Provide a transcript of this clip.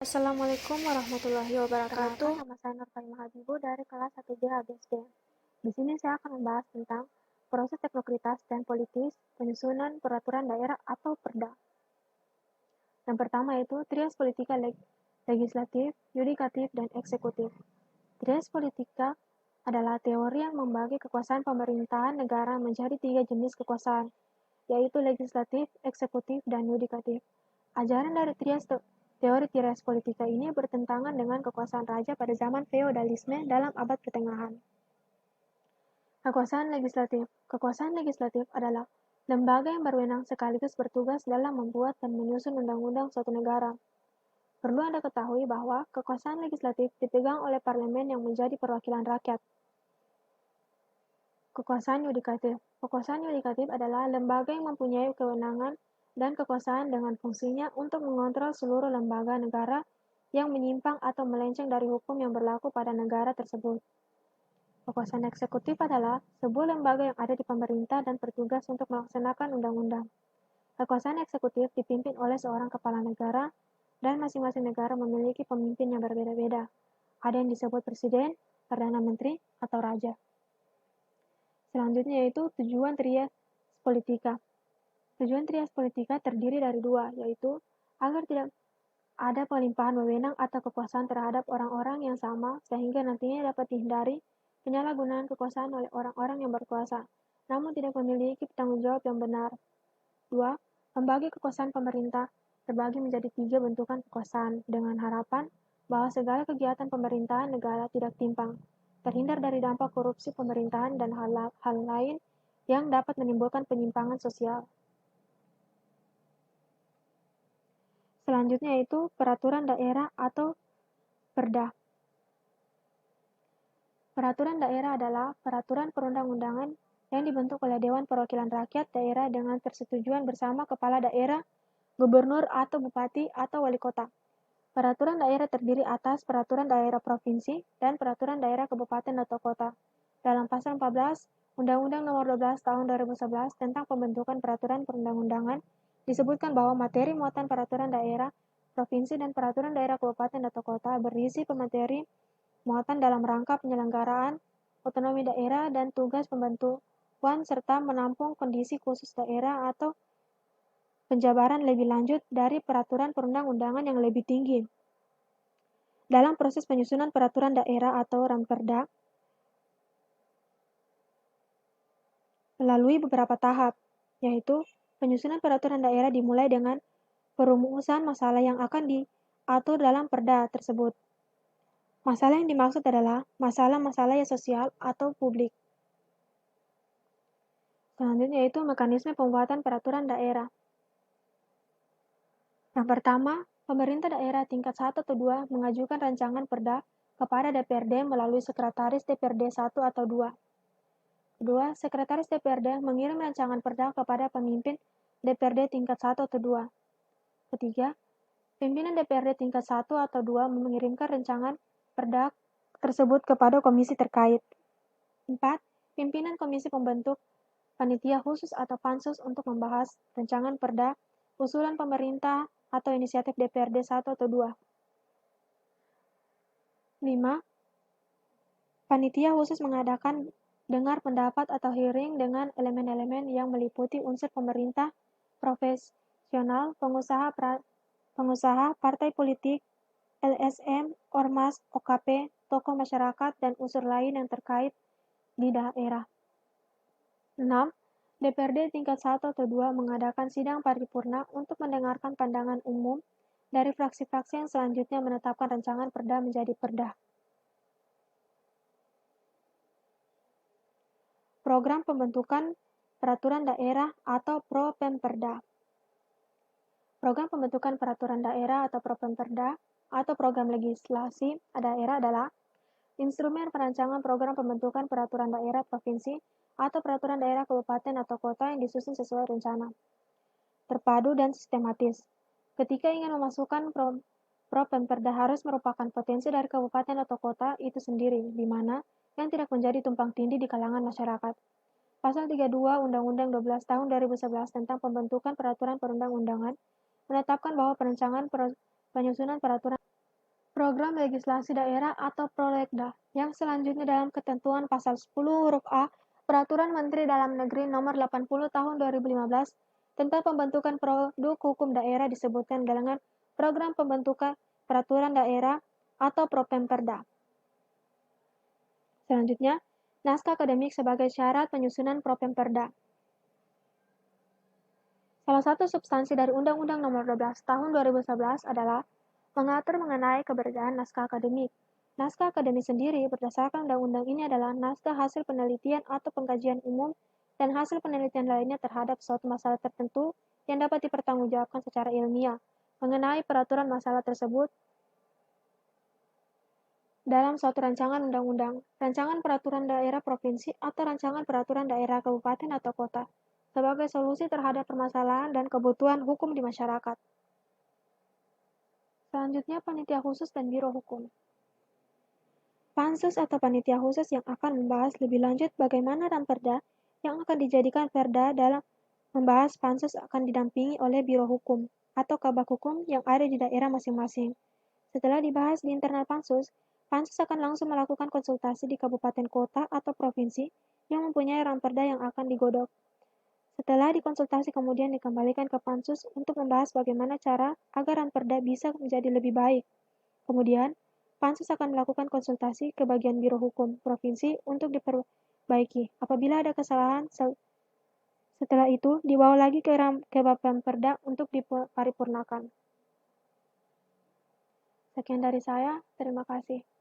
Assalamualaikum warahmatullahi wabarakatuh. Perkenalkan, nama saya Nurfaimah Habibu dari kelas 1B HBSD. Di sini saya akan membahas tentang proses teknokratis dan politis penyusunan peraturan daerah atau Perda. Yang pertama yaitu trias politika legislatif, yudikatif, dan eksekutif. Trias politika adalah teori yang membagi kekuasaan pemerintahan negara menjadi 3 jenis kekuasaan, yaitu legislatif, eksekutif, dan yudikatif. Ajaran dari teori trias politika ini bertentangan dengan kekuasaan raja pada zaman feodalisme dalam abad pertengahan. Kekuasaan legislatif. Kekuasaan legislatif adalah lembaga yang berwenang sekaligus bertugas dalam membuat dan menyusun undang-undang suatu negara. Perlu Anda ketahui bahwa kekuasaan legislatif dipegang oleh parlemen yang menjadi perwakilan rakyat. Kekuasaan yudikatif. Kekuasaan yudikatif adalah lembaga yang mempunyai kewenangan dan kekuasaan dengan fungsinya untuk mengontrol seluruh lembaga negara yang menyimpang atau melenceng dari hukum yang berlaku pada negara tersebut. Kekuasaan eksekutif adalah sebuah lembaga yang ada di pemerintah dan bertugas untuk melaksanakan undang-undang. Kekuasaan eksekutif dipimpin oleh seorang kepala negara dan masing-masing negara memiliki pemimpin yang berbeda-beda. Ada yang disebut presiden, perdana menteri, atau raja. Selanjutnya yaitu tujuan trias politika. Tujuan trias politika terdiri dari dua, yaitu agar tidak ada pelimpahan wewenang atau kekuasaan terhadap orang-orang yang sama sehingga nantinya dapat dihindari penyalahgunaan kekuasaan oleh orang-orang yang berkuasa, namun tidak memiliki tanggung jawab yang benar. 2. Membagi kekuasaan pemerintah terbagi menjadi 3 bentukan kekuasaan dengan harapan bahwa segala kegiatan pemerintahan negara tidak timpang, terhindar dari dampak korupsi pemerintahan dan hal lain yang dapat menimbulkan penyimpangan sosial. Selanjutnya yaitu peraturan daerah atau Perda. Peraturan daerah adalah peraturan perundang-undangan yang dibentuk oleh Dewan Perwakilan Rakyat Daerah dengan persetujuan bersama kepala daerah, gubernur atau bupati atau wali kota. Peraturan daerah terdiri atas peraturan daerah provinsi dan peraturan daerah kabupaten atau kota. Dalam pasal 14 Undang-Undang Nomor 12 Tahun 2011 tentang pembentukan peraturan perundang-undangan disebutkan bahwa materi muatan peraturan daerah, provinsi, dan peraturan daerah kabupaten atau kota berisi pemateri muatan dalam rangka penyelenggaraan otonomi daerah dan tugas pembantuan serta menampung kondisi khusus daerah atau penjabaran lebih lanjut dari peraturan perundang-undangan yang lebih tinggi. Dalam proses penyusunan peraturan daerah atau Ramperda, melalui beberapa tahap, yaitu penyusunan peraturan daerah dimulai dengan perumusan masalah yang akan diatur dalam perda tersebut. Masalah yang dimaksud adalah masalah-masalah yang sosial atau publik. Selanjutnya yaitu mekanisme pembuatan peraturan daerah. Yang pertama, pemerintah daerah tingkat 1 atau 2 mengajukan rancangan perda kepada DPRD melalui sekretaris DPRD 1 atau 2. Kedua, sekretaris DPRD mengirim rancangan perda kepada pemimpin DPRD tingkat 1 atau 2. Ketiga, pimpinan DPRD tingkat 1 atau 2 mengirimkan rancangan perda tersebut kepada komisi terkait. 4. Pimpinan komisi pembentuk panitia khusus atau pansus untuk membahas rancangan perda, usulan pemerintah atau inisiatif DPRD 1 atau 2. 5. Panitia khusus mengadakan dengar pendapat atau hearing dengan elemen-elemen yang meliputi unsur pemerintah, profesional, pengusaha, partai politik, LSM, ormas, OKP, tokoh masyarakat, dan unsur lain yang terkait di daerah. 6. DPRD tingkat 1 atau 2 mengadakan sidang paripurna untuk mendengarkan pandangan umum dari fraksi-fraksi yang selanjutnya menetapkan rancangan perda menjadi perda. Program pembentukan peraturan daerah atau Propemperda. Program pembentukan peraturan daerah atau Propemperda atau program legislasi daerah adalah instrumen perancangan program pembentukan peraturan daerah provinsi atau peraturan daerah kabupaten atau kota yang disusun sesuai rencana, terpadu dan sistematis. Ketika ingin memasukkan Propemperda harus merupakan potensi dari kabupaten atau kota itu sendiri, di mana yang tidak menjadi tumpang tindih di kalangan masyarakat. Pasal 32 Undang-Undang 12 Tahun 2011 tentang pembentukan peraturan perundang-undangan menetapkan bahwa perancangan penyusunan peraturan program legislasi daerah atau Prolegda, yang selanjutnya dalam ketentuan pasal 10 huruf A Peraturan Menteri Dalam Negeri Nomor 80 Tahun 2015 tentang pembentukan produk hukum daerah disebutkan dengan Program Pembentukan Peraturan Daerah atau Propemperda. Selanjutnya, naskah akademik sebagai syarat penyusunan Propemperda. Salah satu substansi dari Undang-Undang Nomor 12 Tahun 2011 adalah mengatur mengenai keberadaan naskah akademik. Naskah akademik sendiri berdasarkan undang-undang ini adalah naskah hasil penelitian atau pengkajian umum dan hasil penelitian lainnya terhadap suatu masalah tertentu yang dapat dipertanggungjawabkan secara ilmiah mengenai peraturan masalah tersebut dalam suatu rancangan undang-undang, rancangan peraturan daerah provinsi, atau rancangan peraturan daerah kabupaten atau kota, sebagai solusi terhadap permasalahan dan kebutuhan hukum di masyarakat. Selanjutnya, panitia khusus dan biro hukum. Pansus atau panitia khusus yang akan membahas lebih lanjut bagaimana Ranperda yang akan dijadikan perda dalam membahas pansus akan didampingi oleh biro hukum atau kabak hukum yang ada di daerah masing-masing. Setelah dibahas di internal pansus, pansus akan langsung melakukan konsultasi di kabupaten kota atau provinsi yang mempunyai Ranperda yang akan digodok. Setelah dikonsultasi kemudian dikembalikan ke pansus untuk membahas bagaimana cara agar Ranperda bisa menjadi lebih baik. Kemudian, pansus akan melakukan konsultasi ke bagian biro hukum provinsi untuk diperbaiki. Apabila ada kesalahan, setelah itu dibawa lagi ke Bapemperda untuk diparipurnakan. Sekian dari saya, terima kasih.